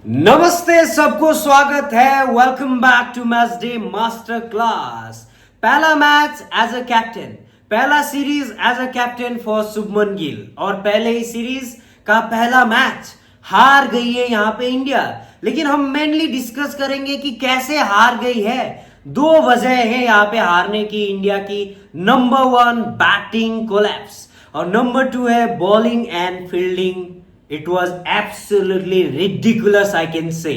नमस्ते, सबको स्वागत है। Welcome back to match day master class. पहला मैच एज अ कैप्टन, पहला series as a captain for Shubman Gill और पहले ही सीरीज का पहला मैच हार गई है यहाँ पे इंडिया। लेकिन हम मेनली डिस्कस करेंगे कि कैसे हार गई है। दो वजह है यहाँ पे हारने की इंडिया की। नंबर 1 बैटिंग कोलैप्स और नंबर 2 है bowling and fielding. It was absolutely ridiculous I can say.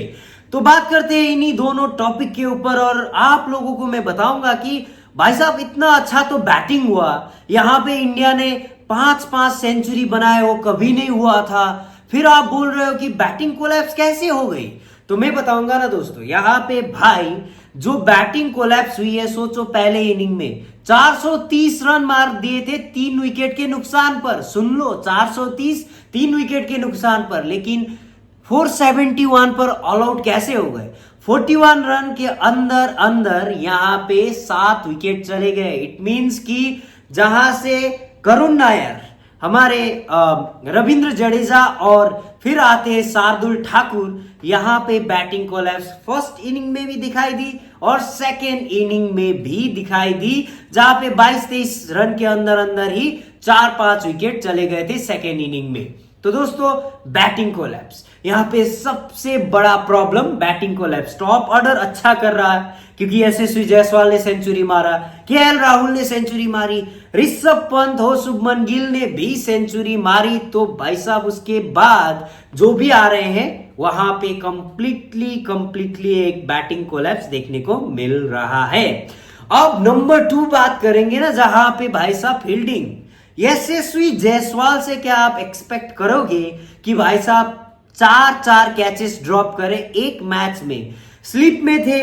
तो बात करते हैं इन्हीं दोनों टॉपिक के ऊपर और आप लोगों को मैं बताऊंगा कि भाई साहब इतना अच्छा तो बैटिंग हुआ। यहां पे इंडिया ने 5-5 सेंचुरी बनाए, वो कभी नहीं हुआ था। फिर आप बोल रहे हो कि बैटिंग कोलैप्स कैसे हो गई। तो मैं बताऊंगा ना दोस्तों, यहाँ पे भाई जो बैटिंग कोलैप्स हुई है, सोचो पहले इनिंग में 430 रन मार दिए थे 3 विकेट के नुकसान पर। सुन लो, 430 3 विकेट के नुकसान पर। लेकिन 471 पर ऑल आउट कैसे हो गए। 41 रन के अंदर अंदर यहां पे 7 विकेट चले गए। इट मींस कि जहां से करुण नायर, हमारे रविंद्र जडेजा और फिर आते हैं शार्दुल ठाकुर, यहां पे बैटिंग कोलैप्स फर्स्ट इनिंग में भी दिखाई दी और सेकेंड इनिंग में भी दिखाई दी, जहां पे 22-23 रन के अंदर अंदर ही 4-5 विकेट चले गए थे सेकेंड इनिंग में। तो दोस्तों, बैटिंग कोलैप्स यहां पे सबसे बड़ा problem. Batting collapse, top order अच्छा कर रहा है क्योंकि यशस्वी जायसवाल ने सेंचुरी मारा, केएल राहुल ने सेंचुरी मारी, ऋषभ पंत हो, शुभमन गिल ने भी सेंचुरी मारी। तो भाई साहब उसके बाद जो भी आ रहे हैं वहां पे कंप्लीटली एक बैटिंग कोलैप्स देखने को मिल रहा है। अब नंबर 2 बात करेंगे ना, जहां पे भाई साहब फील्डिंग। यशस्वी जायसवाल से क्या आप एक्सपेक्ट करोगे कि भाई साहब 4-4 कैचेस ड्रॉप करे एक मैच में। स्लिप में थे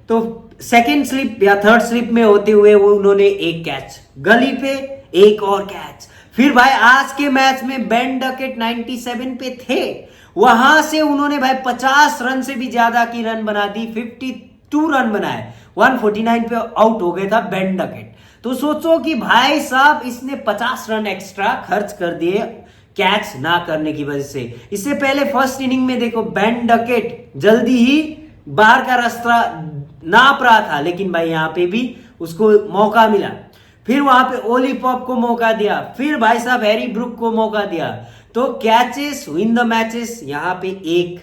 तो सेकेंड स्लिप या थर्ड स्लिप में होते हुए वो उन्होंने एक कैच, गली पे एक और कैच। फिर भाई आज के मैच में बेन डकेट 97 पे थे, वहां से उन्होंने भाई 50 रन से भी ज्यादा की रन बना दी। 52 रन बनाए, 149 पे आउट हो गया था बेन डकेट। तो सोचो कि भाई साहब इसने 50 रन एक्स्ट्रा खर्च कर दिए कैच ना करने की वजह से। इससे पहले फर्स्ट इनिंग में देखो, बेन डकेट जल्दी ही बाहर का रास्ता नाप रहा था, लेकिन भाई यहां पे भी उसको मौका मिला। फिर वहां पे ओली पॉप को मौका दिया, फिर भाई साहब हैरी ब्रुक को मौका दिया। तो कैचेस विन द मैचेस, यहां पे एक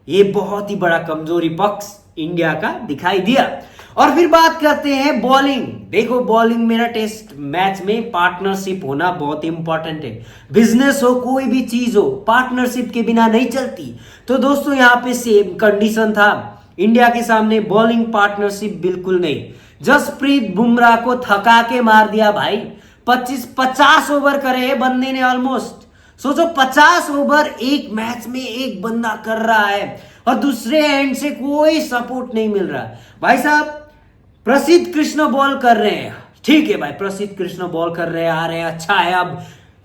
ये बहुत ही बड़ा कमजोरी पक्ष इंडिया का दिखाई दिया। और फिर बात करते हैं बॉलिंग। देखो, बॉलिंग में ना टेस्ट मैच में पार्टनरशिप होना बहुत इंपॉर्टेंट है। बिजनेस हो, कोई भी चीज हो, पार्टनरशिप के बिना नहीं चलती। तो दोस्तों यहाँ पे सेम कंडीशन था इंडिया के सामने, बॉलिंग पार्टनरशिप बिल्कुल नहीं। जसप्रीत बुमराह को थका के मार दिया भाई। 50 ओवर करे बंदे ने ऑलमोस्ट। सोचो 50 ओवर एक मैच में एक बंदा कर रहा है और दूसरे एंड से कोई सपोर्ट नहीं मिल रहा। भाई साहब प्रसिद्ध कृष्ण बॉल कर रहे हैं, ठीक है भाई, प्रसिद्ध कृष्ण बॉल कर रहे हैं, आ रहे हैं, अच्छा है, अब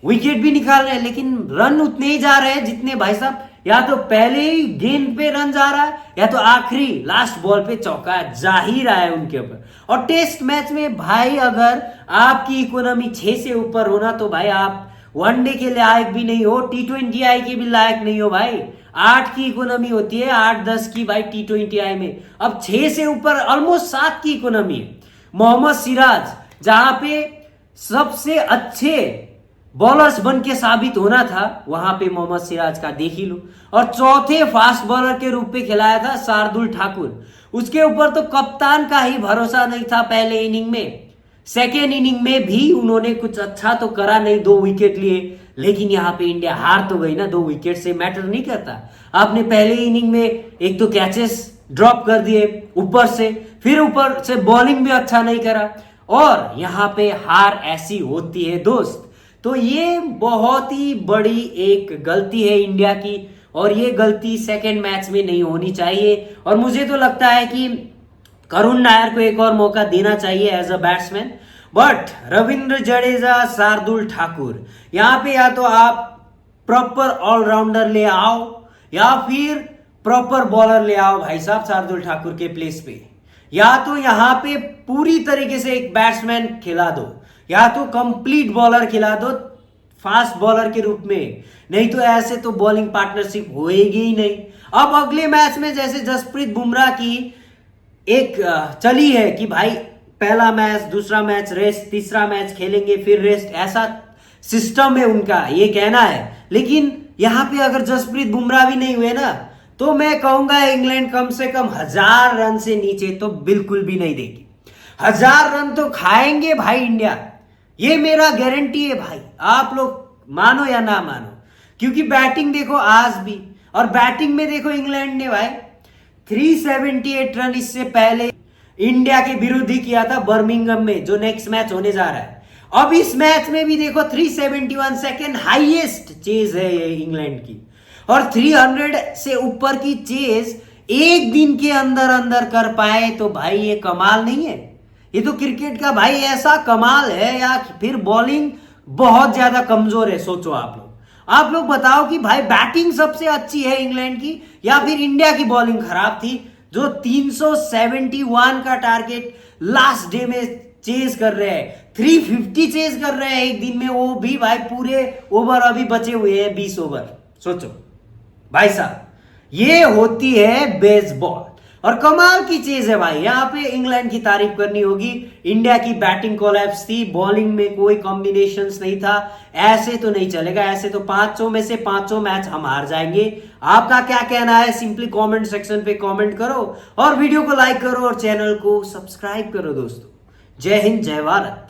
विकेट भी निकाल रहे हैं, लेकिन रन उतने ही जा रहे हैं जितने भाई साहब या तो पहले ही गेंद पे रन जा रहा है या तो आखिरी लास्ट बॉल पे चौका जा ही रहा है उनके ऊपर। और टेस्ट मैच में भाई अगर आपकी इकोनॉमी 6 से ऊपर होना तो भाई आप वनडे के लायक भी नहीं हो, T20I के भी लायक नहीं हो भाई। 8 की इकोनॉमी होती है, 8-10 की भाई T20I में। अब 6 से ऊपर ऑलमोस्ट 7 की इकोनॉमी है। मोहम्मद सिराज जहां पे सबसे अच्छे बॉलर्स बन के साबित होना था, वहां पे मोहम्मद सिराज का देख ही लो। और चौथे फास्ट बॉलर के रूप में खिलाया था शार्दुल ठाकुर। उसके ऊपर तो कप्तान का ही भरोसा नहीं था पहले इनिंग में। सेकेंड इनिंग में भी उन्होंने कुछ अच्छा तो करा नहीं, 2 विकेट लिए, लेकिन यहां पे इंडिया हार तो गई ना। 2 विकेट से मैटर नहीं करता। आपने पहले इनिंग में एक तो कैचेस ड्रॉप कर दिए ऊपर से, फिर ऊपर से बॉलिंग भी अच्छा नहीं करा, और यहां पे हार ऐसी होती है दोस्त। तो ये बहुत ही बड़ी एक गलती है इंडिया की, और ये गलती सेकेंड मैच में नहीं होनी चाहिए। और मुझे तो लगता है कि करुण नायर को एक और मौका देना चाहिए as a batsman. But Ravindra Jadeja, Shardul Thakur, यहां पे या तो आप प्रॉपर ऑलराउंडर ले आओ या फिर प्रॉपर बॉलर ले आओ भाई साहब शार्दुल ठाकुर के प्लेस पे, या तो यहां पे पूरी तरीके से एक बैट्समैन खिला दो या तो कंप्लीट बॉलर खिला दो। फास्ट बॉलर के रूप में, नहीं तो ऐसे तो बॉलिंग पार्टनरशिप होएगी ही नहीं। अब अगले मैच में जैसे जसप्रीत बुमराह की एक चली है कि भाई पहला मैच, दूसरा मैच रेस्ट, तीसरा मैच खेलेंगे फिर रेस्ट, ऐसा सिस्टम है उनका, ये कहना है। लेकिन यहां पे अगर जसप्रीत बुमराह भी नहीं हुए ना, तो मैं कहूंगा इंग्लैंड कम से कम 1000 रन से नीचे तो बिल्कुल भी नहीं देगी। 1000 रन तो खाएंगे भाई इंडिया, ये मेरा गारंटी है भाई, आप लोग मानो या ना मानो। क्योंकि बैटिंग देखो आज भी, और बैटिंग में देखो इंग्लैंड ने भाई 378 रन इससे पहले इंडिया के विरुद्ध ही किया था बर्मिंघम में, जो नेक्स्ट मैच होने जा रहा है। अब इस मैच में भी देखो 371, सेकेंड हाईएस्ट चेज है ये इंग्लैंड की, और 300 से ऊपर की चेज एक दिन के अंदर अंदर कर पाए तो भाई ये कमाल नहीं है? ये तो क्रिकेट का भाई ऐसा कमाल है, या फिर बॉलिंग बहुत ज्यादा कमजोर है? सोचो आप लोग बताओ कि भाई बैटिंग सबसे अच्छी है इंग्लैंड की, या फिर इंडिया की बॉलिंग खराब थी जो 371 का टारगेट लास्ट डे में चेज कर रहे हैं, 350 चेज कर रहे हैं एक दिन में, वो भी भाई पूरे ओवर अभी बचे हुए हैं 20 ओवर। सोचो भाई साहब, ये होती है बेसबॉल, और कमाल की चीज है भाई। यहां पे इंग्लैंड की तारीफ करनी होगी, इंडिया की बैटिंग कोलैप्स थी, बॉलिंग में कोई कॉम्बिनेशंस नहीं था, ऐसे तो नहीं चलेगा, ऐसे तो 500 में से 500 मैच हम हार जाएंगे। आपका क्या कहना है? सिंपली कमेंट सेक्शन पे कमेंट करो, और वीडियो को लाइक करो, और चैनल को सब्सक्राइब करो दोस्तों। जय हिंद, जय भारत।